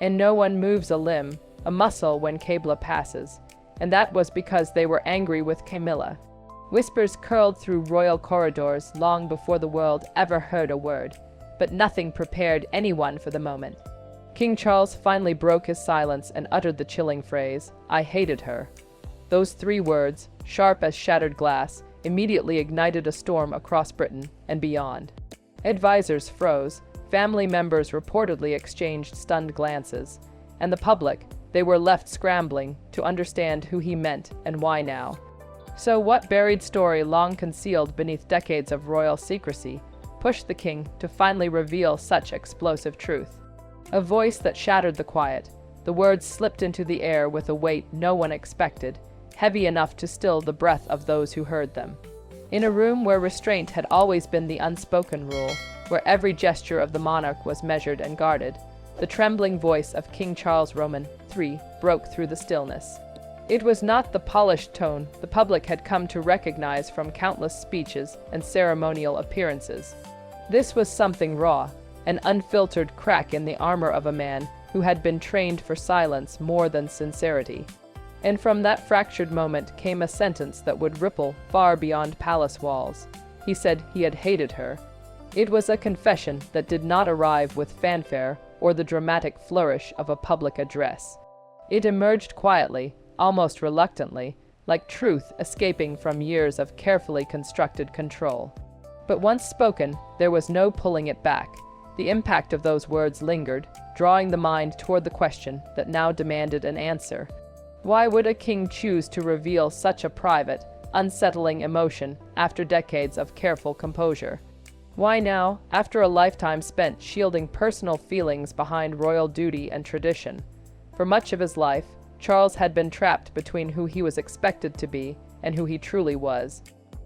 and no one moves a limb, a muscle when Cabla passes, and that was because they were angry with Camilla. Whispers curled through royal corridors long before the world ever heard a word, but nothing prepared anyone for the moment. King Charles finally broke his silence and uttered the chilling phrase, "I hated her." Those 3 words, sharp as shattered glass, immediately ignited a storm across Britain and beyond. Advisors froze, family members reportedly exchanged stunned glances, and the public, they were left scrambling to understand who he meant and why now. So what buried story long concealed beneath decades of royal secrecy pushed the king to finally reveal such explosive truth? A voice that shattered the quiet. The words slipped into the air with a weight no one expected, heavy enough to still the breath of those who heard them. In a room where restraint had always been the unspoken rule, where every gesture of the monarch was measured and guarded, the trembling voice of King Charles Roman III broke through the stillness. It was not the polished tone the public had come to recognize from countless speeches and ceremonial appearances. This was something raw, an unfiltered crack in the armor of a man who had been trained for silence more than sincerity. And from that fractured moment came a sentence that would ripple far beyond palace walls. He said he had hated her. It was a confession that did not arrive with fanfare or the dramatic flourish of a public address. It emerged quietly, almost reluctantly, like truth escaping from years of carefully constructed control. But once spoken, there was no pulling it back. The impact of those words lingered, drawing the mind toward the question that now demanded an answer. Why would a king choose to reveal such a private, unsettling emotion after decades of careful composure? Why now, after a lifetime spent shielding personal feelings behind royal duty and tradition? For much of his life, Charles had been trapped between who he was expected to be and who he truly was.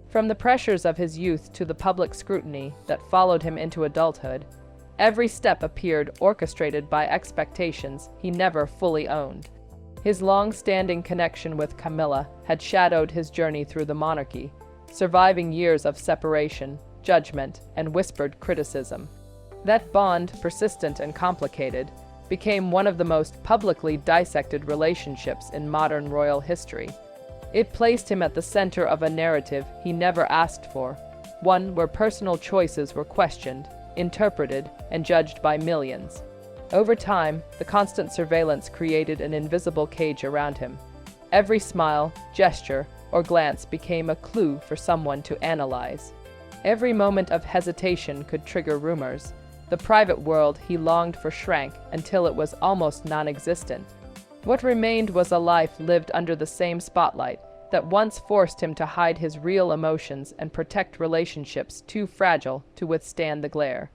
From the pressures of his youth to the public scrutiny that followed him into adulthood, every step appeared orchestrated by expectations he never fully owned. His long-standing connection with Camilla had shadowed his journey through the monarchy, surviving years of separation, judgment, and whispered criticism. That bond, persistent and complicated, became one of the most publicly dissected relationships in modern royal history. It placed him at the center of a narrative he never asked for, one where personal choices were questioned, interpreted, and judged by millions. Over time, the constant surveillance created an invisible cage around him. Every smile, gesture, or glance became a clue for someone to analyze. Every moment of hesitation could trigger rumors. The private world he longed for shrank until it was almost non-existent. What remained was a life lived under the same spotlight that once forced him to hide his real emotions and protect relationships too fragile to withstand the glare.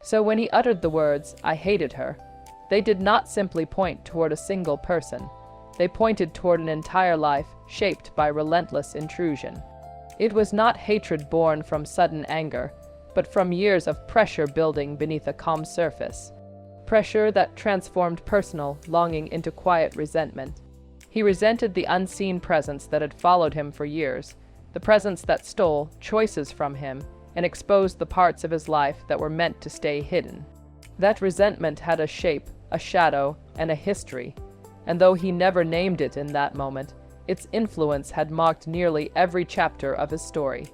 So when he uttered the words, "I hated her," they did not simply point toward a single person. They pointed toward an entire life shaped by relentless intrusion. It was not hatred born from sudden anger, but from years of pressure building beneath a calm surface. Pressure that transformed personal longing into quiet resentment. He resented the unseen presence that had followed him for years, the presence that stole choices from him and exposed the parts of his life that were meant to stay hidden. That resentment had a shape, a shadow, and a history, and though he never named it in that moment, its influence had marked nearly every chapter of his story.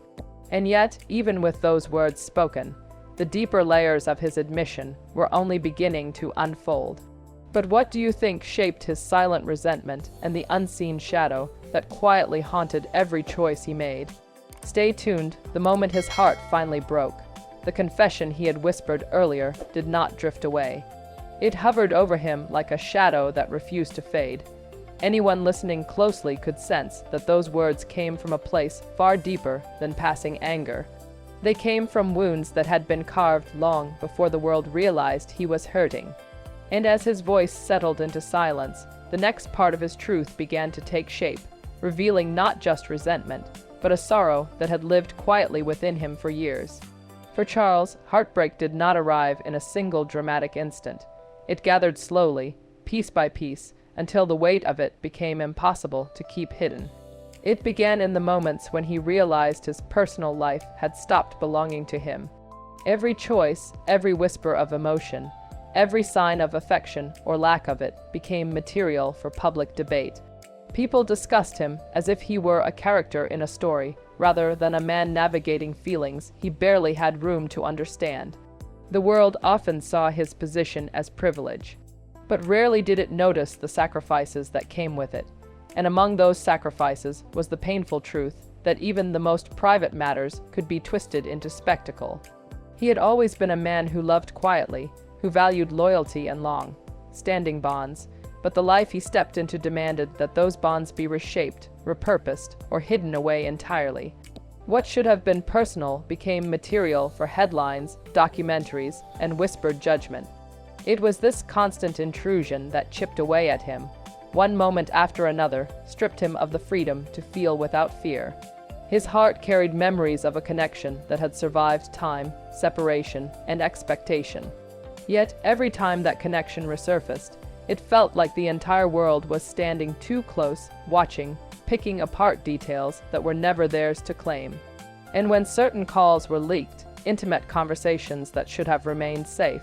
And yet, even with those words spoken, the deeper layers of his admission were only beginning to unfold. But what do you think shaped his silent resentment and the unseen shadow that quietly haunted every choice he made? Stay tuned. The moment his heart finally broke, the confession he had whispered earlier did not drift away. It hovered over him like a shadow that refused to fade. Anyone listening closely could sense that those words came from a place far deeper than passing anger. They came from wounds that had been carved long before the world realized he was hurting. And as his voice settled into silence, the next part of his truth began to take shape, revealing not just resentment, but a sorrow that had lived quietly within him for years. For Charles, heartbreak did not arrive in a single dramatic instant. It gathered slowly, piece by piece, until the weight of it became impossible to keep hidden. It began in the moments when he realized his personal life had stopped belonging to him. Every choice, every whisper of emotion, Every sign of affection, or lack of it, became material for public debate. People discussed him as if he were a character in a story, rather than a man navigating feelings he barely had room to understand. The world often saw his position as privilege, but rarely did it notice the sacrifices that came with it. And among those sacrifices was the painful truth that even the most private matters could be twisted into spectacle. He had always been a man who loved quietly, who valued loyalty and long-standing bonds, but the life he stepped into demanded that those bonds be reshaped, repurposed, or hidden away entirely. What should have been personal became material for headlines, documentaries, and whispered judgment. It was this constant intrusion that chipped away at him, one moment after another, stripped him of the freedom to feel without fear. His heart carried memories of a connection that had survived time, separation, and expectation. Yet, every time that connection resurfaced, it felt like the entire world was standing too close, watching, picking apart details that were never theirs to claim. And when certain calls were leaked, intimate conversations that should have remained safe,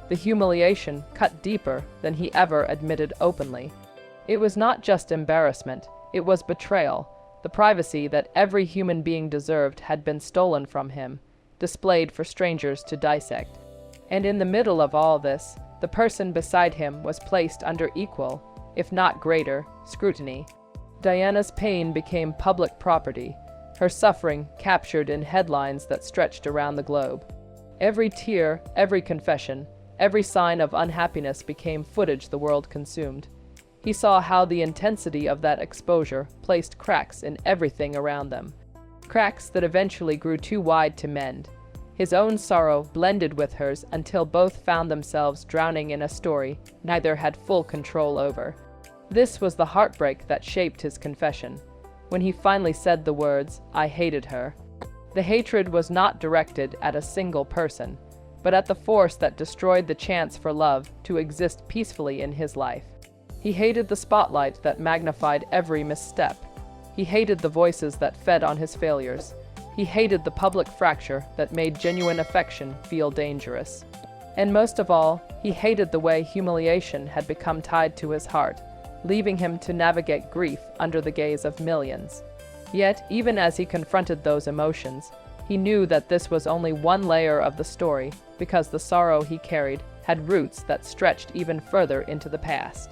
the humiliation cut deeper than he ever admitted openly. It was not just embarrassment, it was betrayal. The privacy that every human being deserved had been stolen from him, displayed for strangers to dissect. And in the middle of all this, the person beside him was placed under equal, if not greater, scrutiny. Diana's pain became public property, her suffering captured in headlines that stretched around the globe. Every tear, every confession, every sign of unhappiness became footage the world consumed. He saw how the intensity of that exposure placed cracks in everything around them. Cracks that eventually grew too wide to mend. His own sorrow blended with hers until both found themselves drowning in a story neither had full control over. This was the heartbreak that shaped his confession. When he finally said the words, "I hated her," the hatred was not directed at a single person, but at the force that destroyed the chance for love to exist peacefully in his life. He hated the spotlight that magnified every misstep. He hated the voices that fed on his failures. He hated the public fracture that made genuine affection feel dangerous. And most of all, he hated the way humiliation had become tied to his heart, leaving him to navigate grief under the gaze of millions. Yet, even as he confronted those emotions, he knew that this was only one layer of the story, because the sorrow he carried had roots that stretched even further into the past.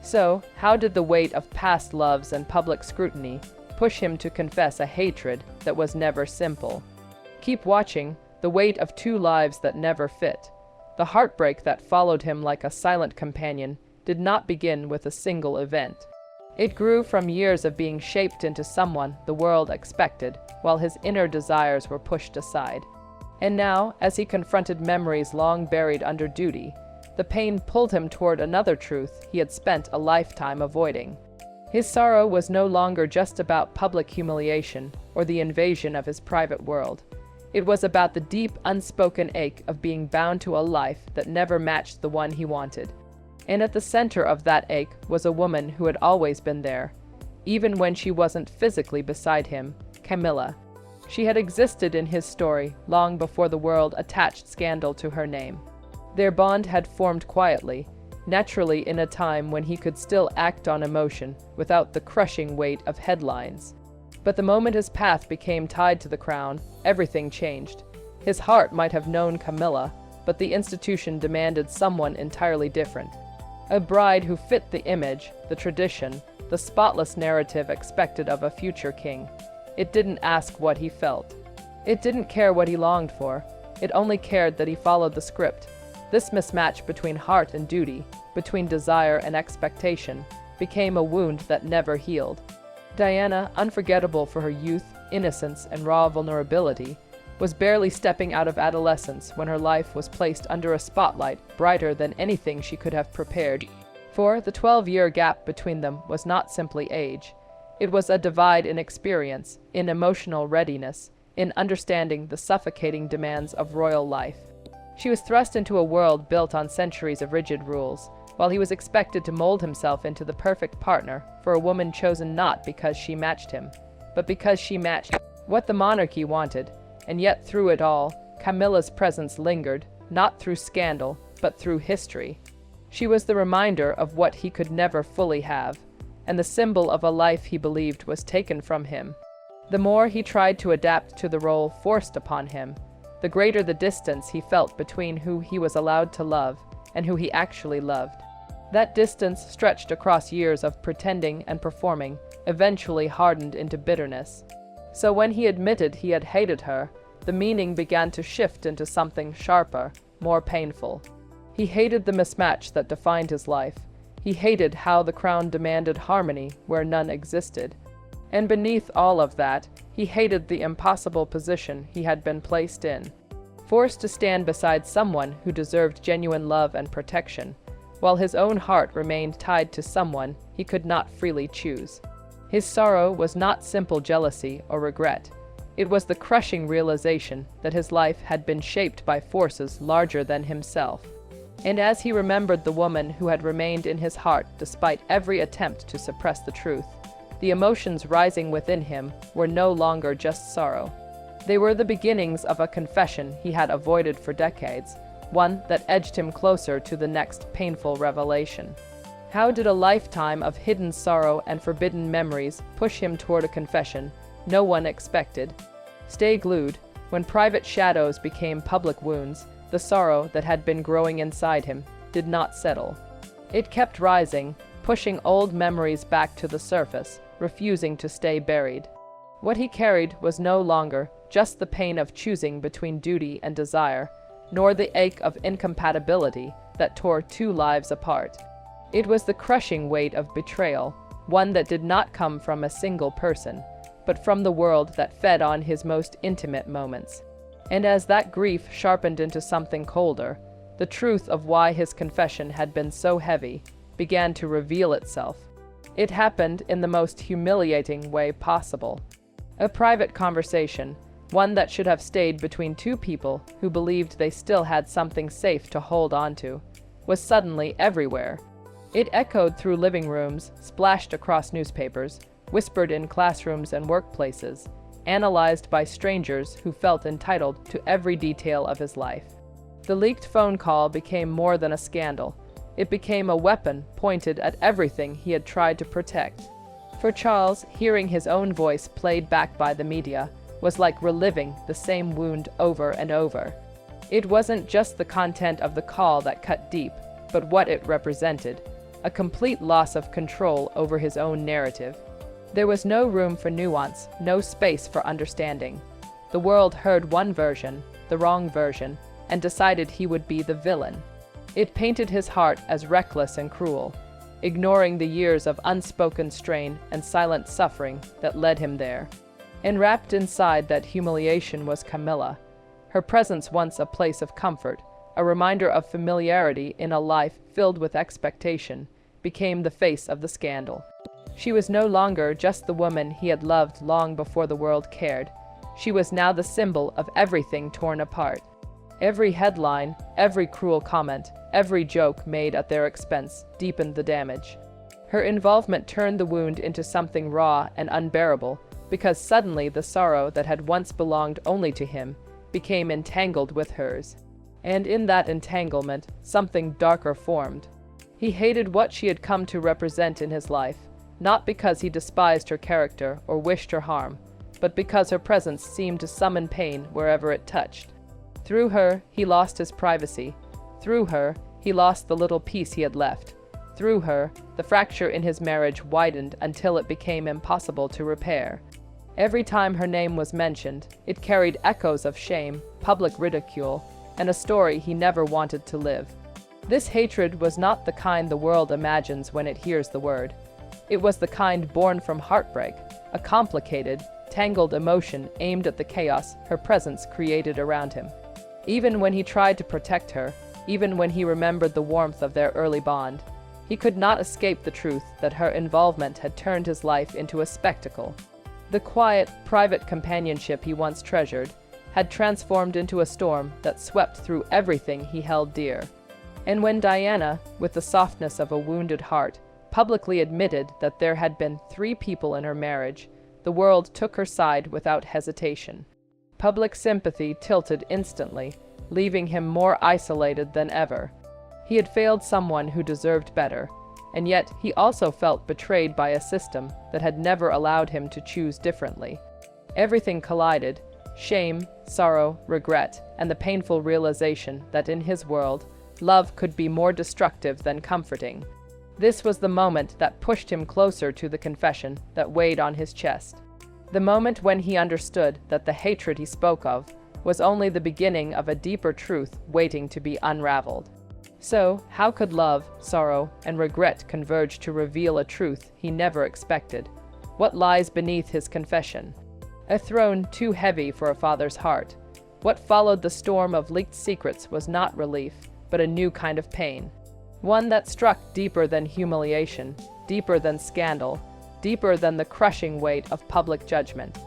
So, how did the weight of past loves and public scrutiny push him to confess a hatred that was never simple? Keep watching, the weight of two lives that never fit. The heartbreak that followed him like a silent companion did not begin with a single event. It grew from years of being shaped into someone the world expected, while his inner desires were pushed aside. And now, as he confronted memories long buried under duty, the pain pulled him toward another truth he had spent a lifetime avoiding. His sorrow was no longer just about public humiliation or the invasion of his private world. It was about the deep, unspoken ache of being bound to a life that never matched the one he wanted. And at the center of that ache was a woman who had always been there, even when she wasn't physically beside him, Camilla. She had existed in his story long before the world attached scandal to her name. Their bond had formed quietly, naturally in a time when he could still act on emotion without the crushing weight of headlines. But the moment his path became tied to the crown, everything changed. His heart might have known Camilla, but the institution demanded someone entirely different. A bride who fit the image, the tradition, the spotless narrative expected of a future king. It didn't ask what he felt. It didn't care what he longed for. It only cared that he followed the script. This mismatch between heart and duty, between desire and expectation, became a wound that never healed. Diana, unforgettable for her youth, innocence, and raw vulnerability, was barely stepping out of adolescence when her life was placed under a spotlight brighter than anything she could have prepared for. The 12-year gap between them was not simply age. It was a divide in experience, in emotional readiness, in understanding the suffocating demands of royal life. She was thrust into a world built on centuries of rigid rules, while he was expected to mold himself into the perfect partner for a woman chosen not because she matched him, but because she matched what the monarchy wanted. And yet through it all, Camilla's presence lingered, not through scandal, but through history. She was the reminder of what he could never fully have, and the symbol of a life he believed was taken from him. The more he tried to adapt to the role forced upon him, the greater the distance he felt between who he was allowed to love and who he actually loved. That distance stretched across years of pretending and performing, eventually hardened into bitterness. So when he admitted he had hated her, the meaning began to shift into something sharper, more painful. He hated the mismatch that defined his life. He hated how the crown demanded harmony where none existed. And beneath all of that, he hated the impossible position he had been placed in. Forced to stand beside someone who deserved genuine love and protection, while his own heart remained tied to someone he could not freely choose. His sorrow was not simple jealousy or regret. It was the crushing realization that his life had been shaped by forces larger than himself. And as he remembered the woman who had remained in his heart despite every attempt to suppress the truth, the emotions rising within him were no longer just sorrow. They were the beginnings of a confession he had avoided for decades, one that edged him closer to the next painful revelation. How did a lifetime of hidden sorrow and forbidden memories push him toward a confession no one expected? Stay glued. When private shadows became public wounds, the sorrow that had been growing inside him did not settle. It kept rising, pushing old memories back to the surface, refusing to stay buried. What he carried was no longer just the pain of choosing between duty and desire, nor the ache of incompatibility that tore two lives apart. It was the crushing weight of betrayal, one that did not come from a single person, but from the world that fed on his most intimate moments. And as that grief sharpened into something colder, the truth of why his confession had been so heavy began to reveal itself. It happened in the most humiliating way possible. A private conversation, one that should have stayed between two people who believed they still had something safe to hold on to, was suddenly everywhere. It echoed through living rooms, splashed across newspapers, whispered in classrooms and workplaces, analyzed by strangers who felt entitled to every detail of his life. The leaked phone call became more than a scandal. It became a weapon pointed at everything he had tried to protect. For Charles, hearing his own voice played back by the media was like reliving the same wound over and over. It wasn't just the content of the call that cut deep, but what it represented, a complete loss of control over his own narrative. There was no room for nuance, no space for understanding. The world heard one version, the wrong version, and decided he would be the villain. It painted his heart as reckless and cruel, ignoring the years of unspoken strain and silent suffering that led him there. Enwrapped inside that humiliation was Camilla. Her presence once a place of comfort, a reminder of familiarity in a life filled with expectation, became the face of the scandal. She was no longer just the woman he had loved long before the world cared. She was now the symbol of everything torn apart. Every headline, every cruel comment, every joke made at their expense deepened the damage. Her involvement turned the wound into something raw and unbearable, because suddenly the sorrow that had once belonged only to him became entangled with hers. And in that entanglement, something darker formed. He hated what she had come to represent in his life, not because he despised her character or wished her harm, but because her presence seemed to summon pain wherever it touched. Through her, he lost his privacy. Through her, he lost the little peace he had left. Through her, the fracture in his marriage widened until it became impossible to repair. Every time her name was mentioned, it carried echoes of shame, public ridicule, and a story he never wanted to live. This hatred was not the kind the world imagines when it hears the word. It was the kind born from heartbreak, a complicated, tangled emotion aimed at the chaos her presence created around him. Even when he tried to protect her, even when he remembered the warmth of their early bond, he could not escape the truth that her involvement had turned his life into a spectacle. The quiet, private companionship he once treasured had transformed into a storm that swept through everything he held dear. And when Diana, with the softness of a wounded heart, publicly admitted that there had been 3 people in her marriage, the world took her side without hesitation. Public sympathy tilted instantly, leaving him more isolated than ever. He had failed someone who deserved better, and yet he also felt betrayed by a system that had never allowed him to choose differently. Everything collided: shame, sorrow, regret, and the painful realization that in his world, love could be more destructive than comforting. This was the moment that pushed him closer to the confession that weighed on his chest. The moment when he understood that the hatred he spoke of was only the beginning of a deeper truth waiting to be unraveled. So, how could love, sorrow, and regret converge to reveal a truth he never expected? What lies beneath his confession? A throne too heavy for a father's heart. What followed the storm of leaked secrets was not relief, but a new kind of pain. One that struck deeper than humiliation, deeper than scandal, deeper than the crushing weight of public judgment.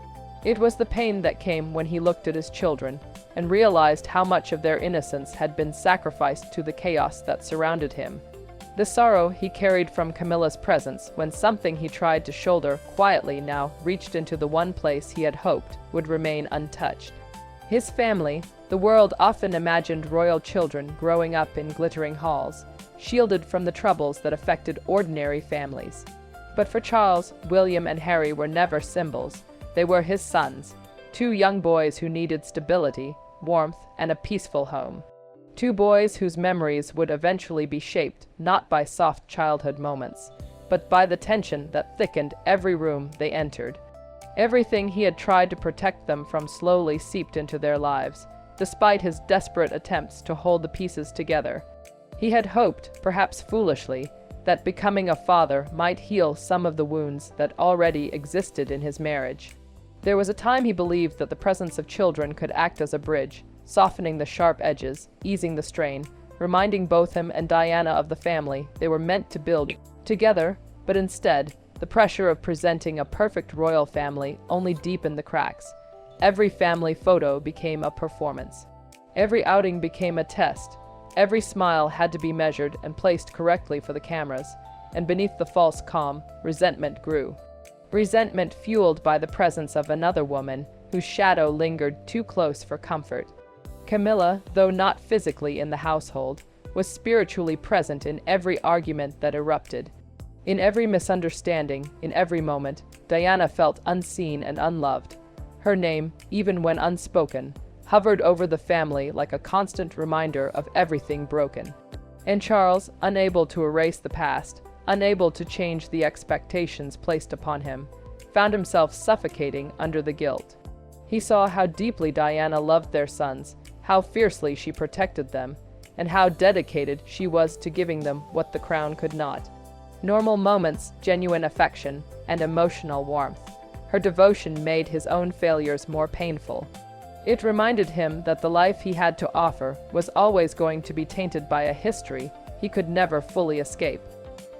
It was the pain that came when he looked at his children and realized how much of their innocence had been sacrificed to the chaos that surrounded him. The sorrow he carried from Camilla's presence when something he tried to shoulder quietly now reached into the one place he had hoped would remain untouched. His family. The world often imagined royal children growing up in glittering halls, shielded from the troubles that affected ordinary families. But for Charles, William and Harry were never symbols. They were his sons, two young boys who needed stability, warmth, and a peaceful home. Two boys whose memories would eventually be shaped not by soft childhood moments, but by the tension that thickened every room they entered. Everything he had tried to protect them from slowly seeped into their lives, despite his desperate attempts to hold the pieces together. He had hoped, perhaps foolishly, that becoming a father might heal some of the wounds that already existed in his marriage. There was a time he believed that the presence of children could act as a bridge, softening the sharp edges, easing the strain, reminding both him and Diana of the family they were meant to build together, but instead, the pressure of presenting a perfect royal family only deepened the cracks. Every family photo became a performance. Every outing became a test. Every smile had to be measured and placed correctly for the cameras, and beneath the false calm, resentment grew. Resentment fueled by the presence of another woman whose shadow lingered too close for comfort. Camilla, though not physically in the household, was spiritually present in every argument that erupted. In every misunderstanding, in every moment, Diana felt unseen and unloved. Her name, even when unspoken, hovered over the family like a constant reminder of everything broken. And Charles, unable to erase the past, unable to change the expectations placed upon him, found himself suffocating under the guilt. He saw how deeply Diana loved their sons, how fiercely she protected them, and how dedicated she was to giving them what the crown could not. Normal moments, genuine affection, and emotional warmth. Her devotion made his own failures more painful. It reminded him that the life he had to offer was always going to be tainted by a history he could never fully escape.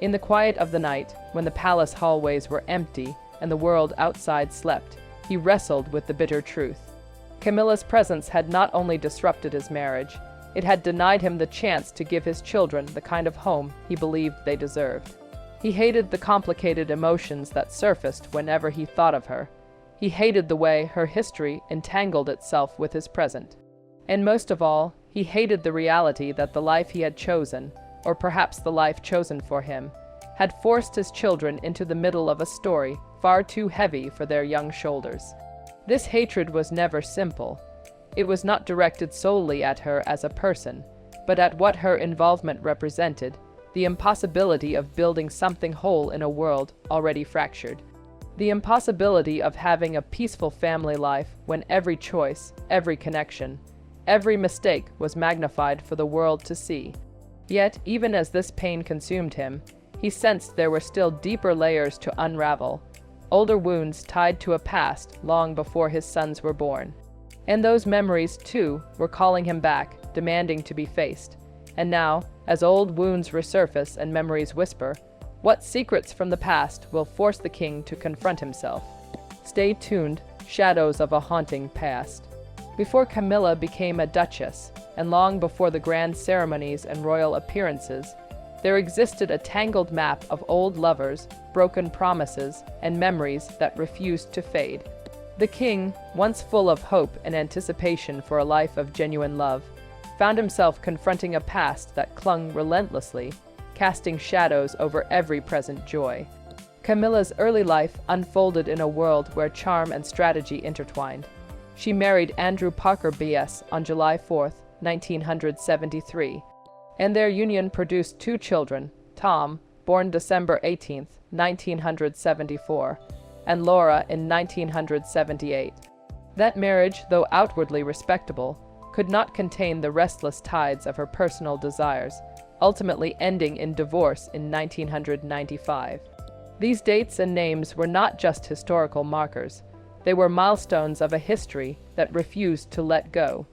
In the quiet of the night, when the palace hallways were empty and the world outside slept, he wrestled with the bitter truth. Camilla's presence had not only disrupted his marriage, it had denied him the chance to give his children the kind of home he believed they deserved. He hated the complicated emotions that surfaced whenever he thought of her. He hated the way her history entangled itself with his present. And most of all, he hated the reality that the life he had chosen, or perhaps the life chosen for him, had forced his children into the middle of a story far too heavy for their young shoulders. This hatred was never simple. It was not directed solely at her as a person, but at what her involvement represented, the impossibility of building something whole in a world already fractured. The impossibility of having a peaceful family life when every choice, every connection, every mistake was magnified for the world to see. Yet, even as this pain consumed him, he sensed there were still deeper layers to unravel, older wounds tied to a past long before his sons were born. And those memories, too, were calling him back, demanding to be faced. And now, as old wounds resurface and memories whisper, what secrets from the past will force the king to confront himself? Stay tuned, shadows of a haunting past. Before Camilla became a duchess, and long before the grand ceremonies and royal appearances, there existed a tangled map of old lovers, broken promises, and memories that refused to fade. The king, once full of hope and anticipation for a life of genuine love, found himself confronting a past that clung relentlessly, casting shadows over every present joy. Camilla's early life unfolded in a world where charm and strategy intertwined. She married Andrew Parker B.S. on July 4, 1973, and their union produced two children, Tom, born December 18, 1974, and Laura in 1978. That marriage, though outwardly respectable, could not contain the restless tides of her personal desires, ultimately ending in divorce in 1995. These dates and names were not just historical markers. They were milestones of a history that refused to let go.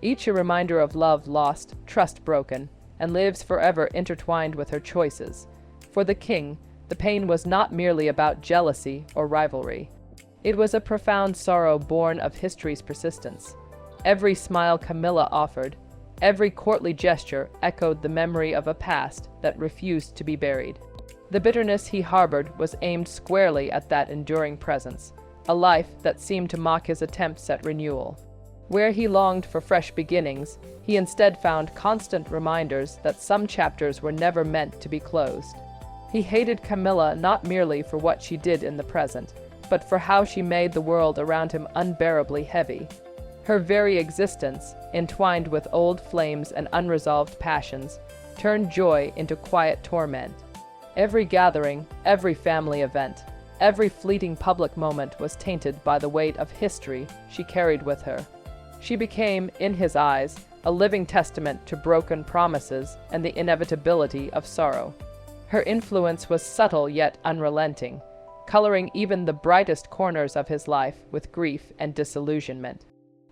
Each a reminder of love lost, trust broken, and lives forever intertwined with her choices. For the king, the pain was not merely about jealousy or rivalry. It was a profound sorrow born of history's persistence. Every smile Camilla offered, every courtly gesture echoed the memory of a past that refused to be buried. The bitterness he harbored was aimed squarely at that enduring presence, a life that seemed to mock his attempts at renewal. Where he longed for fresh beginnings, he instead found constant reminders that some chapters were never meant to be closed. He hated Camilla not merely for what she did in the present, but for how she made the world around him unbearably heavy. Her very existence, entwined with old flames and unresolved passions, turned joy into quiet torment. Every gathering, every family event, every fleeting public moment was tainted by the weight of history she carried with her. She became, in his eyes, a living testament to broken promises and the inevitability of sorrow. Her influence was subtle yet unrelenting, coloring even the brightest corners of his life with grief and disillusionment.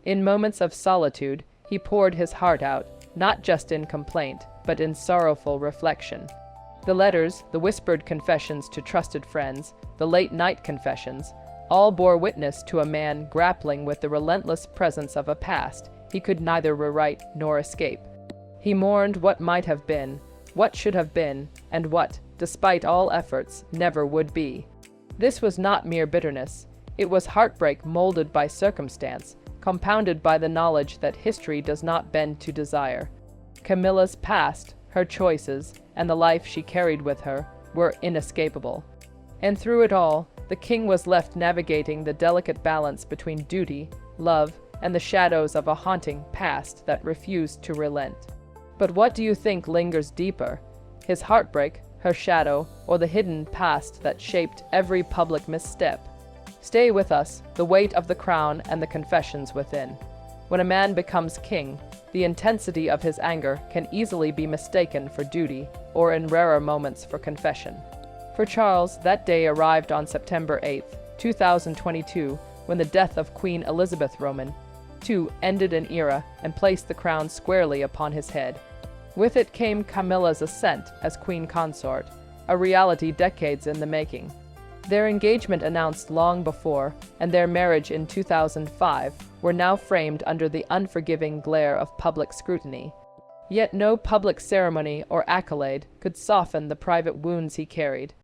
In moments of solitude, he poured his heart out, not just in complaint, but in sorrowful reflection. The letters, the whispered confessions to trusted friends, the late-night confessions, all bore witness to a man grappling with the relentless presence of a past he could neither rewrite nor escape. He mourned what might have been, what should have been, and what, despite all efforts, never would be. This was not mere bitterness. It was heartbreak molded by circumstance, compounded by the knowledge that history does not bend to desire. Camilla's past, her choices, and the life she carried with her were inescapable. And through it all, the king was left navigating the delicate balance between duty, love, and the shadows of a haunting past that refused to relent. But what do you think lingers deeper? His heartbreak, her shadow, or the hidden past that shaped every public misstep? Stay with us, the weight of the crown and the confessions within. When a man becomes king, the intensity of his anger can easily be mistaken for duty, or in rarer moments for confession. For Charles, that day arrived on September 8, 2022, when the death of Queen Elizabeth Roman II ended an era and placed the crown squarely upon his head. With it came Camilla's ascent as queen consort, a reality decades in the making. Their engagement announced long before, and their marriage in 2005, were now framed under the unforgiving glare of public scrutiny. Yet no public ceremony or accolade could soften the private wounds he carried.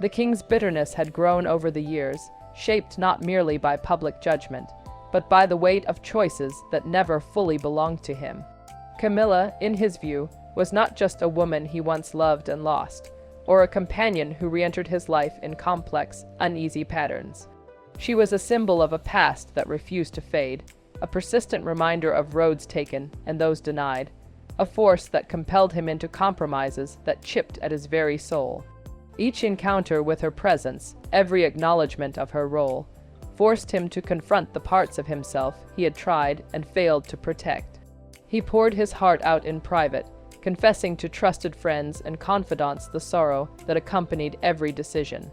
The king's bitterness had grown over the years, shaped not merely by public judgment, but by the weight of choices that never fully belonged to him. Camilla, in his view, was not just a woman he once loved and lost, or a companion who re-entered his life in complex, uneasy patterns. She was a symbol of a past that refused to fade, a persistent reminder of roads taken and those denied, a force that compelled him into compromises that chipped at his very soul. Each encounter with her presence, every acknowledgement of her role, forced him to confront the parts of himself he had tried and failed to protect. He poured his heart out in private, confessing to trusted friends and confidants the sorrow that accompanied every decision.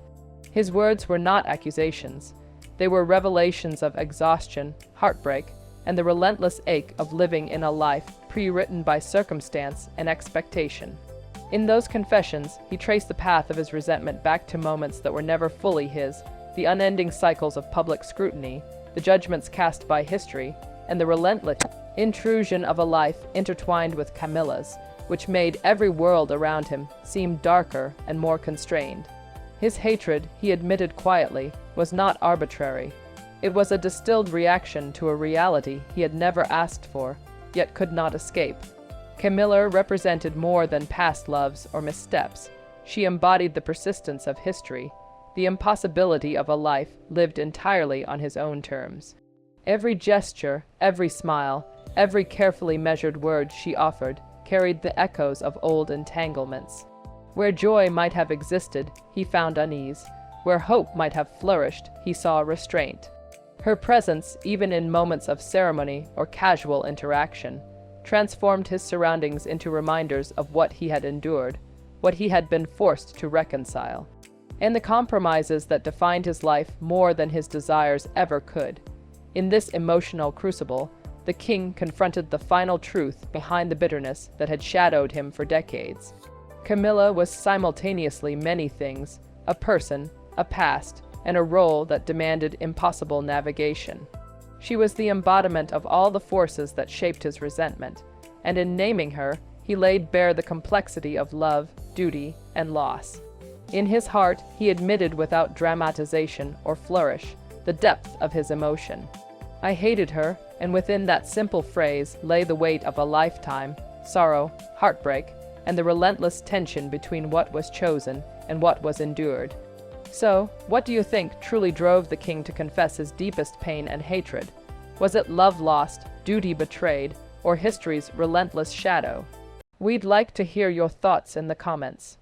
His words were not accusations. They were revelations of exhaustion, heartbreak, and the relentless ache of living in a life pre-written by circumstance and expectation. In those confessions, he traced the path of his resentment back to moments that were never fully his, the unending cycles of public scrutiny, the judgments cast by history, and the relentless intrusion of a life intertwined with Camilla's, which made every world around him seem darker and more constrained. His hatred, he admitted quietly, was not arbitrary. It was a distilled reaction to a reality he had never asked for, yet could not escape. Camilla represented more than past loves or missteps. She embodied the persistence of history, the impossibility of a life lived entirely on his own terms. Every gesture, every smile, every carefully measured word she offered carried the echoes of old entanglements. Where joy might have existed, he found unease. Where hope might have flourished, he saw restraint. Her presence, even in moments of ceremony or casual interaction, transformed his surroundings into reminders of what he had endured, what he had been forced to reconcile, and the compromises that defined his life more than his desires ever could. In this emotional crucible, the king confronted the final truth behind the bitterness that had shadowed him for decades. Camilla was simultaneously many things: a person, a past, and a role that demanded impossible navigation. She was the embodiment of all the forces that shaped his resentment, and in naming her, he laid bare the complexity of love, duty, and loss. In his heart, he admitted without dramatization or flourish the depth of his emotion. "I hated her," and within that simple phrase lay the weight of a lifetime, sorrow, heartbreak, and the relentless tension between what was chosen and what was endured. So, what do you think truly drove the king to confess his deepest pain and hatred? Was it love lost, duty betrayed, or history's relentless shadow? We'd like to hear your thoughts in the comments.